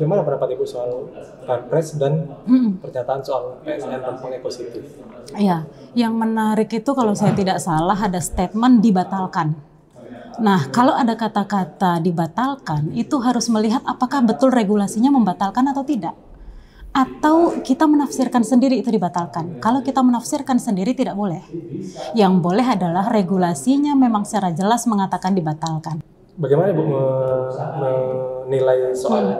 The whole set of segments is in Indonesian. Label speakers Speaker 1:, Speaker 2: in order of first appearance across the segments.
Speaker 1: Gimana pendapat Ibu soal Perpres dan pernyataan soal PSN Rempang Eco City?
Speaker 2: Iya, yang menarik itu kalau saya tidak salah ada statement dibatalkan. Nah, kalau ada kata-kata dibatalkan, itu harus melihat apakah betul regulasinya membatalkan atau tidak. Atau kita menafsirkan sendiri itu dibatalkan. Kalau kita menafsirkan sendiri tidak boleh. Yang boleh adalah regulasinya memang secara jelas mengatakan dibatalkan.
Speaker 1: Bagaimana Ibu menilai soal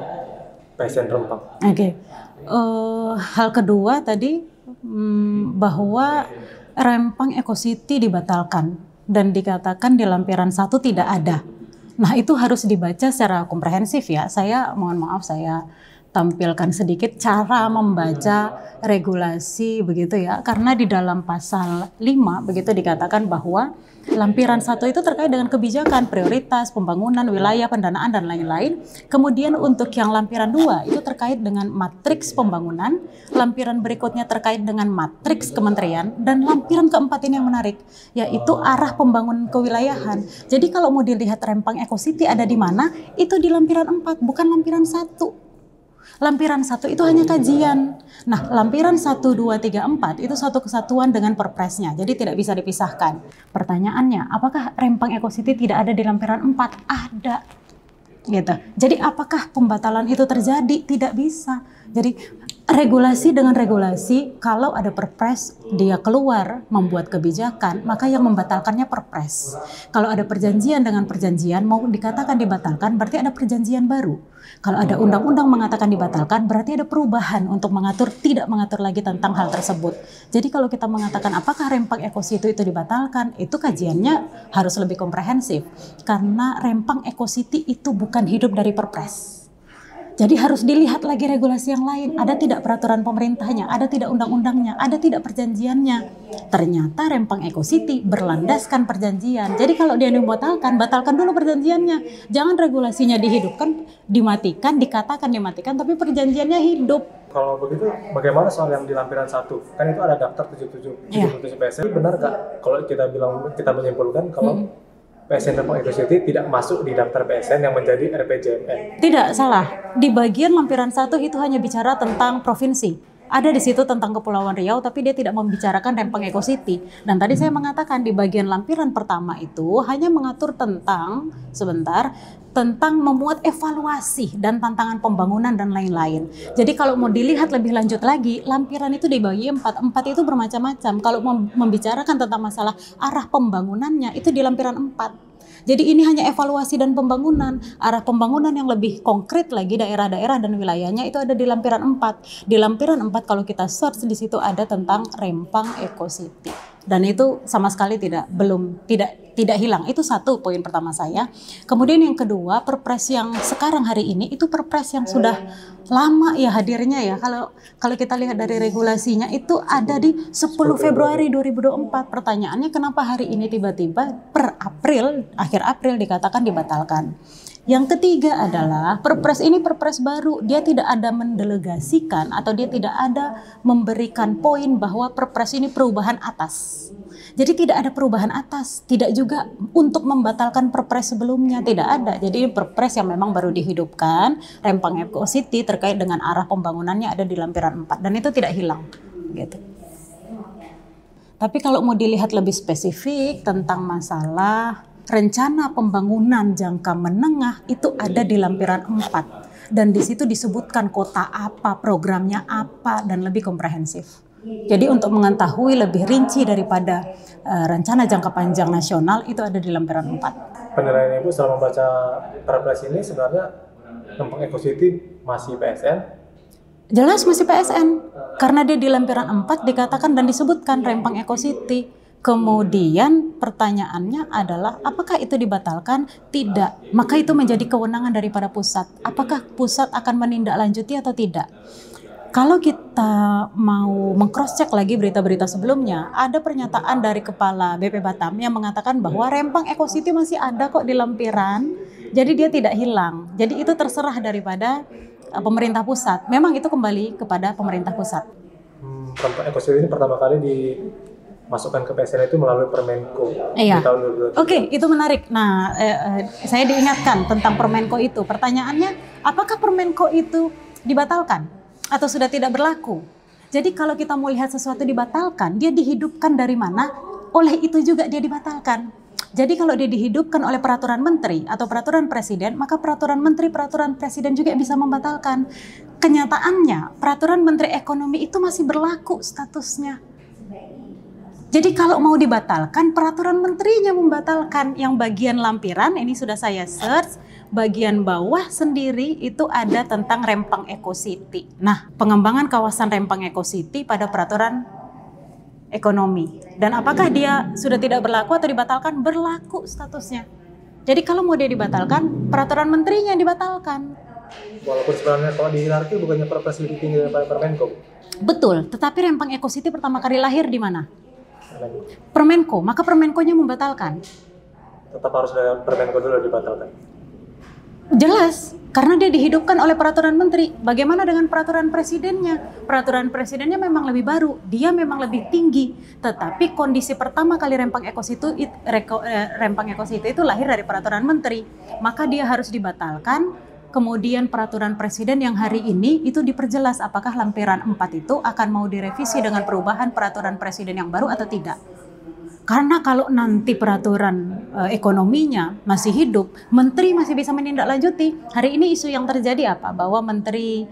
Speaker 1: PSN Rempang?
Speaker 2: Oke. Hal kedua tadi bahwa Rempang Eco City dibatalkan dan dikatakan di lampiran 1 tidak ada. Nah, itu harus dibaca secara komprehensif ya. Saya mohon maaf saya tampilkan sedikit cara membaca regulasi begitu ya. Karena di dalam pasal 5 begitu dikatakan bahwa lampiran 1 itu terkait dengan kebijakan, prioritas, pembangunan, wilayah, pendanaan, dan lain-lain. Kemudian untuk yang lampiran 2 itu terkait dengan matriks pembangunan, lampiran berikutnya terkait dengan matriks kementerian, dan lampiran keempat ini yang menarik, yaitu arah pembangunan kewilayahan. Jadi kalau mau dilihat Rempang Eco City ada di mana, itu di lampiran 4, bukan lampiran 1. Lampiran 1 itu hanya kajian. Nah, lampiran 1, 2, 3, 4 itu satu kesatuan dengan perpresnya. Jadi tidak bisa dipisahkan. Pertanyaannya, apakah Rempang Eco City tidak ada di lampiran 4? Ada. Gitu. Jadi apakah pembatalan itu terjadi? Tidak bisa. Jadi regulasi dengan regulasi, kalau ada perpres dia keluar membuat kebijakan, maka yang membatalkannya perpres. Kalau ada perjanjian dengan perjanjian mau dikatakan dibatalkan, berarti ada perjanjian baru. Kalau ada undang-undang mengatakan dibatalkan, berarti ada perubahan untuk mengatur, tidak mengatur lagi tentang hal tersebut. Jadi kalau kita mengatakan apakah Rempang Eco City itu dibatalkan, itu kajiannya harus lebih komprehensif. Karena Rempang Eco City itu bukan hidup dari perpres. Jadi harus dilihat lagi regulasi yang lain. Ada tidak peraturan pemerintahnya, ada tidak undang-undangnya, ada tidak perjanjiannya. Ternyata Rempang Eco City berlandaskan perjanjian. Jadi kalau dia membatalkan, batalkan dulu perjanjiannya. Jangan regulasinya dihidupkan, dimatikan, dikatakan dimatikan, tapi perjanjiannya hidup.
Speaker 1: Kalau begitu, bagaimana soal yang di lampiran 1? Kan itu ada daftar 77 PSN. Benar nggak kalau kita menyimpulkan kalau PSN Rempang Eco City tidak masuk di daftar PSN yang menjadi RPJMN?
Speaker 2: Tidak, salah. Di bagian lampiran 1 itu hanya bicara tentang provinsi. Ada di situ tentang Kepulauan Riau, tapi dia tidak membicarakan Rempang Eco City. Dan tadi saya mengatakan di bagian lampiran pertama itu hanya mengatur tentang, tentang memuat evaluasi dan tantangan pembangunan dan lain-lain. Jadi kalau mau dilihat lebih lanjut lagi, lampiran itu dibagi 4. 4 itu bermacam-macam. Kalau membicarakan tentang masalah arah pembangunannya, itu di lampiran 4. Jadi ini hanya evaluasi dan pembangunan. Arah pembangunan yang lebih konkret lagi, daerah-daerah dan wilayahnya itu ada di lampiran 4. Di lampiran 4 kalau kita search di situ ada tentang Rempang Eco City. Dan itu sama sekali tidak hilang. Itu satu poin pertama saya. Kemudian yang kedua, perpres yang sekarang hari ini itu perpres yang sudah lama ya hadirnya ya. Kalau kita lihat dari regulasinya itu ada di 10 Februari 2024. Pertanyaannya kenapa hari ini tiba-tiba per April, akhir April dikatakan dibatalkan. Yang ketiga adalah perpres ini perpres baru, dia tidak ada mendelegasikan atau dia tidak ada memberikan poin bahwa perpres ini perubahan atas. Jadi tidak ada perubahan atas, tidak juga untuk membatalkan perpres sebelumnya, tidak ada. Jadi perpres yang memang baru dihidupkan, Rempang Eco City terkait dengan arah pembangunannya ada di lampiran 4 dan itu tidak hilang gitu. Tapi kalau mau dilihat lebih spesifik tentang masalah rencana pembangunan jangka menengah itu ada di lampiran 4 dan di situ disebutkan kota apa, programnya apa dan lebih komprehensif. Jadi untuk mengetahui lebih rinci daripada rencana jangka panjang nasional itu ada di lampiran 4.
Speaker 1: Penilaian Ibu setelah membaca perpres ini sebenarnya Rempang Eco City masih PSN?
Speaker 2: Jelas masih PSN karena dia di lampiran 4 dikatakan dan disebutkan Rempang Eco City. Kemudian pertanyaannya adalah apakah itu dibatalkan? Tidak. Maka itu menjadi kewenangan daripada pusat. Apakah pusat akan menindaklanjuti atau tidak? Kalau kita mau meng-cross-check lagi berita-berita sebelumnya, ada pernyataan dari Kepala BP Batam yang mengatakan bahwa Rempang Eco City masih ada kok di lampiran, jadi dia tidak hilang. Jadi itu terserah daripada pemerintah pusat. Memang itu kembali kepada pemerintah pusat.
Speaker 1: Rempang Eco City ini pertama kali masukkan ke PSN itu melalui Permenko di tahun 2023.
Speaker 2: Oke, itu menarik. Nah, saya diingatkan tentang Permenko itu. Pertanyaannya, Apakah Permenko itu dibatalkan atau sudah tidak berlaku? Jadi kalau kita mau lihat sesuatu dibatalkan, dia dihidupkan dari mana? Oleh itu juga dia dibatalkan. Jadi kalau dia dihidupkan oleh peraturan menteri atau peraturan presiden, maka peraturan menteri, peraturan presiden juga bisa membatalkan. Kenyataannya, peraturan menteri ekonomi itu masih berlaku statusnya. Jadi kalau mau dibatalkan, peraturan menterinya membatalkan. Yang bagian lampiran, ini sudah saya search, bagian bawah sendiri itu ada tentang Rempang Eco City. Nah, pengembangan kawasan Rempang Eco City pada peraturan ekonomi. Dan apakah dia sudah tidak berlaku atau dibatalkan? Berlaku statusnya. Jadi kalau mau dia dibatalkan, peraturan menterinya dibatalkan.
Speaker 1: Walaupun sebenarnya kalau di hierarki bukannya Perpres lebih tinggi daripada Permenko.
Speaker 2: Betul, tetapi Rempang Eco City pertama kali lahir di mana? Permenko, maka Permenkonya membatalkan.
Speaker 1: Tetap harus ada Permenko dulu dibatalkan.
Speaker 2: Jelas, karena dia dihidupkan oleh peraturan menteri. Bagaimana dengan peraturan presidennya? Peraturan presidennya memang lebih baru, dia memang lebih tinggi. Tetapi kondisi pertama kali Rempang Eco City itu lahir dari peraturan menteri. Maka dia harus dibatalkan. Kemudian peraturan presiden yang hari ini itu diperjelas apakah lampiran 4 itu akan mau direvisi dengan perubahan peraturan presiden yang baru atau tidak. Karena kalau nanti peraturan ekonominya masih hidup, menteri masih bisa menindaklanjuti. Hari ini isu yang terjadi apa? Bahwa menteri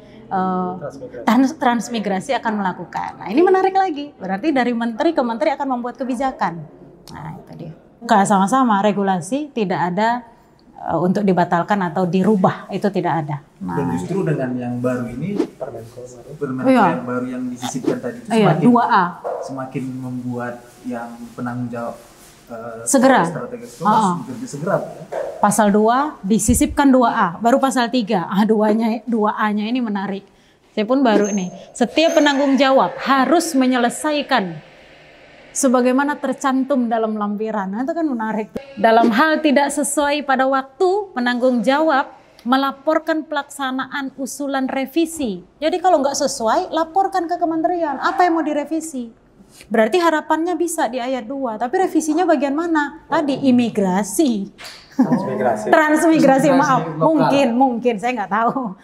Speaker 2: transmigrasi akan melakukan. Nah ini menarik lagi, berarti dari menteri ke menteri akan membuat kebijakan. Nah itu dia. Sama-sama regulasi tidak ada untuk dibatalkan atau dirubah, itu tidak ada. Nah,
Speaker 3: dan justru dengan yang baru ini, Permenko yang baru yang disisipkan tadi itu semakin
Speaker 2: 2A.
Speaker 3: Semakin membuat yang penanggung jawab
Speaker 2: segera
Speaker 3: strategis itu bekerja segera. Ya?
Speaker 2: Pasal 2 disisipkan 2A, baru pasal 3. 2A-nya ini menarik. Saya pun baru nih. Setiap penanggung jawab harus menyelesaikan sebagaimana tercantum dalam lampiran. Nah, itu kan menarik. Dalam hal tidak sesuai pada waktu, penanggung jawab melaporkan pelaksanaan usulan revisi. Jadi kalau nggak sesuai, laporkan ke kementerian. Apa yang mau direvisi? Berarti harapannya bisa di ayat 2. Tapi revisinya bagian mana? Tadi imigrasi.
Speaker 1: Transmigrasi.
Speaker 2: Transmigrasi, maaf. Mungkin. Saya nggak tahu.